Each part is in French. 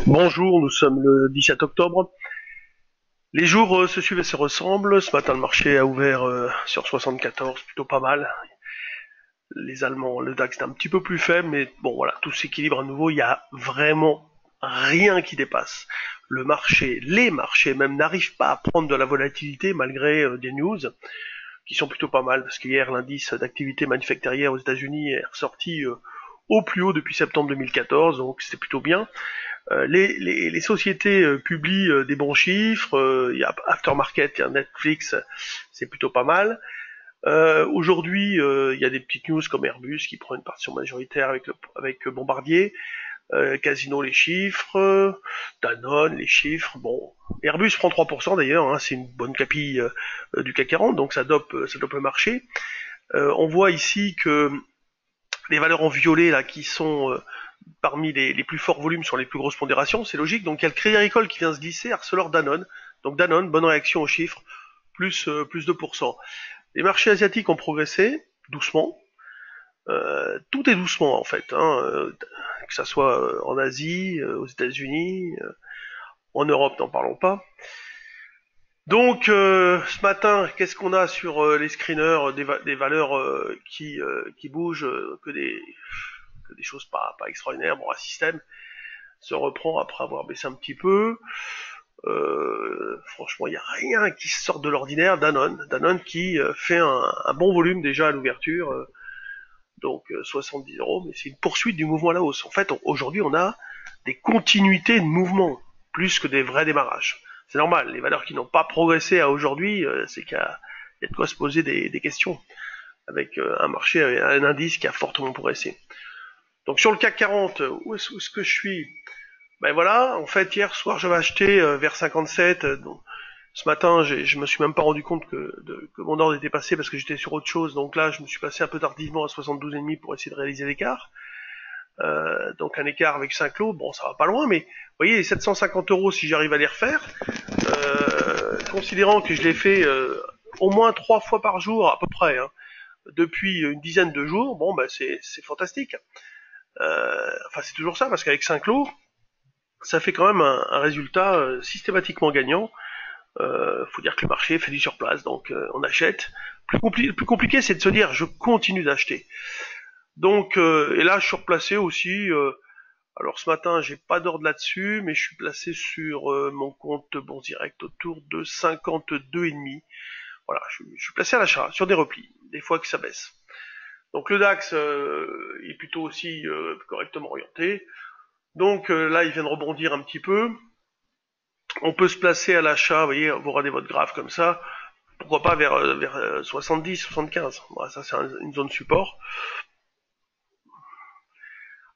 Bonjour, nous sommes le 17 octobre. Les jours se suivent et se ressemblent. Ce matin, le marché a ouvert sur 74, plutôt pas mal. Les Allemands, le DAX est un petit peu plus faible, mais bon voilà, tout s'équilibre à nouveau. Il y a vraiment rien qui dépasse. Le marché, les marchés même n'arrivent pas à prendre de la volatilité malgré des news qui sont plutôt pas mal, parce qu'hier l'indice d'activité manufacturière aux États-Unis est ressorti au plus haut depuis septembre 2014, donc c'était plutôt bien. Les sociétés publient des bons chiffres. Il y a Aftermarket, il y a Netflix, c'est plutôt pas mal. Aujourd'hui, il y a des petites news comme Airbus qui prend une partition majoritaire avec Bombardier. Casino les chiffres, Danone les chiffres. Bon, Airbus prend 3% d'ailleurs, hein, c'est une bonne capille du CAC 40, donc ça dope le marché. On voit ici que les valeurs en violet là qui sont parmi les plus forts volumes sur les plus grosses pondérations, c'est logique. Donc il y a le Crédit Agricole qui vient se glisser, Arcelor Danone. Donc Danone, bonne réaction aux chiffres, plus 2%. Les marchés asiatiques ont progressé, doucement. Tout est doucement en fait, hein, que ça soit en Asie, aux États-Unis, en Europe, n'en parlons pas. Donc ce matin, qu'est-ce qu'on a sur les screeners, des valeurs qui bougent, que des choses pas extraordinaires. Bon, un système se reprend après avoir baissé un petit peu. Franchement, il n'y a rien qui sort de l'ordinaire. Danone qui fait un bon volume déjà à l'ouverture, donc 70 euros, mais c'est une poursuite du mouvement à la hausse. En fait, aujourd'hui, on a des continuités de mouvement, plus que des vrais démarrages. C'est normal, les valeurs qui n'ont pas progressé à aujourd'hui, c'est qu'il y a de quoi se poser des questions, avec un marché, un indice qui a fortement progressé. Donc sur le CAC 40, où est-ce que je suis? Ben voilà, en fait hier soir j'avais acheté vers 57, donc ce matin je me suis même pas rendu compte que mon ordre était passé parce que j'étais sur autre chose, donc là je me suis passé un peu tardivement à 72,5 pour essayer de réaliser l'écart. Donc un écart avec 5 lots, bon ça va pas loin, mais vous voyez les 750 euros si j'arrive à les refaire, considérant que je l'ai fait au moins 3 fois par jour à peu près, hein, depuis une dizaine de jours, bon ben c'est fantastique. Enfin c'est toujours ça parce qu'avec 5 lots, ça fait quand même un résultat systématiquement gagnant. Faut dire que le marché fait du surplace, donc on achète. Le plus compliqué, c'est de se dire je continue d'acheter. Donc et là, je suis replacé aussi. Alors ce matin, j'ai pas d'ordre là-dessus, mais je suis placé sur mon compte Bourse Direct autour de 52,5. Voilà, je suis placé à l'achat sur des replis, des fois que ça baisse. Donc le DAX est plutôt aussi correctement orienté. Donc là, il vient de rebondir un petit peu. On peut se placer à l'achat, vous voyez, vous regardez votre graphe comme ça, pourquoi pas vers 70, 75. Voilà, ça c'est une zone support.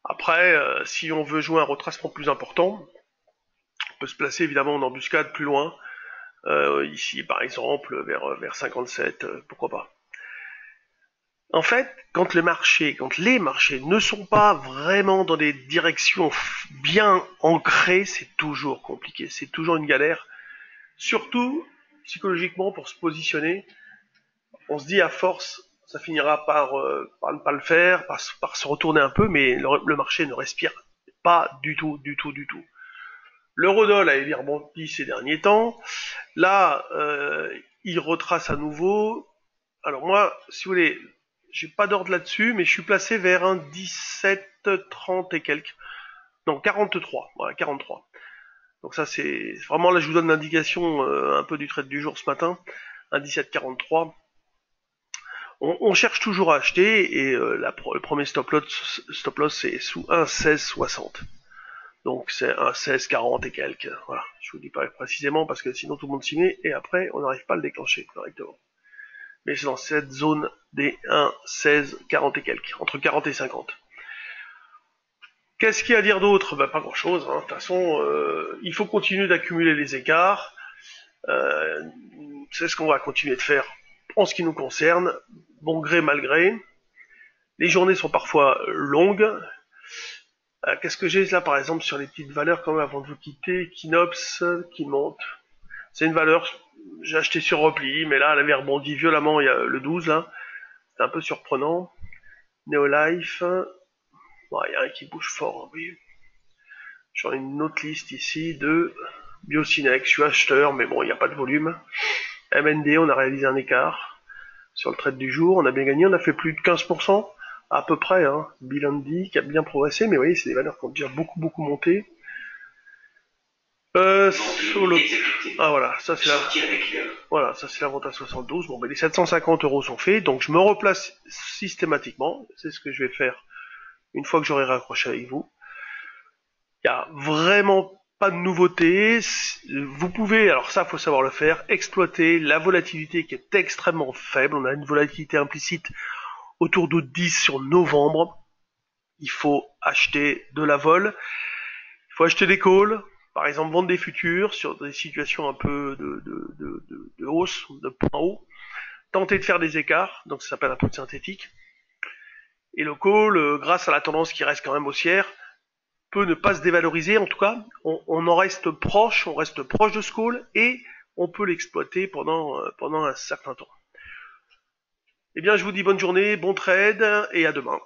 Après, si on veut jouer un retracement plus important, on peut se placer évidemment en embuscade plus loin. Ici, par exemple, vers 57, pourquoi pas. En fait, quand les marchés ne sont pas vraiment dans des directions bien ancrées, c'est toujours compliqué, c'est toujours une galère. Surtout psychologiquement pour se positionner, on se dit à force, ça finira par ne pas le faire, par se retourner un peu, mais le marché ne respire pas du tout, du tout, du tout. L'eurodoll a été rebondi ces derniers temps. Là, il retrace à nouveau. Alors moi, si vous voulez, j'ai pas d'ordre là-dessus, mais je suis placé vers un 17,30 et quelques. Non, 43. Voilà, 43. Donc ça, c'est vraiment là, je vous donne l'indication un peu du trade du jour ce matin. Un 17,43. On cherche toujours à acheter et le premier stop loss c'est sous 1,1660. Donc c'est 1,1640 et quelques. Voilà, je vous dis pas précisément parce que sinon tout le monde s'y met et après on n'arrive pas à le déclencher correctement. Mais c'est dans cette zone des 1,1640 et quelques, entre 40 et 50. Qu'est-ce qu'il y a à dire d'autre? Ben, pas grand-chose. De toute façon, il faut continuer d'accumuler les écarts. Euh, c'est ce qu'on va continuer de faire en ce qui nous concerne, bon gré mal gré. Les journées sont parfois longues. Qu'est-ce que j'ai là par exemple sur les petites valeurs quand même avant de vous quitter? Kinops qui monte. C'est une valeur, j'ai acheté sur repli, mais là elle avait rebondi violemment il y a le 12 là. C'est un peu surprenant. Neolife. Bon, il y a un qui bouge fort, hein, oui. J'en ai une autre liste ici de Biocinex, je suis acheteur, mais bon, il n'y a pas de volume. MND, on a réalisé un écart sur le trade du jour, on a bien gagné, on a fait plus de 15%, à peu près, hein. Bilandi qui a bien progressé, mais vous voyez, c'est des valeurs qui ont déjà beaucoup monté. Solo... Ah voilà, ça c'est voilà, ça c'est la vente à 72. Bon, ben les 750 € sont faits, donc je me replace systématiquement. C'est ce que je vais faire une fois que j'aurai raccroché avec vous. Il y a vraiment pas de nouveauté. Vous pouvez, alors ça faut savoir le faire, exploiter la volatilité qui est extrêmement faible. On a une volatilité implicite autour de 10 sur novembre. Il faut acheter de la vol. Il faut acheter des calls. Par exemple, vendre des futurs sur des situations un peu de hausse, de point haut. Tenter de faire des écarts, donc ça s'appelle un peu de synthétique. Et le call, grâce à la tendance qui reste quand même haussière, peut ne pas se dévaloriser. En tout cas, on en reste proche, on reste proche de ce call et on peut l'exploiter pendant un certain temps. Eh bien, je vous dis bonne journée, bon trade et à demain.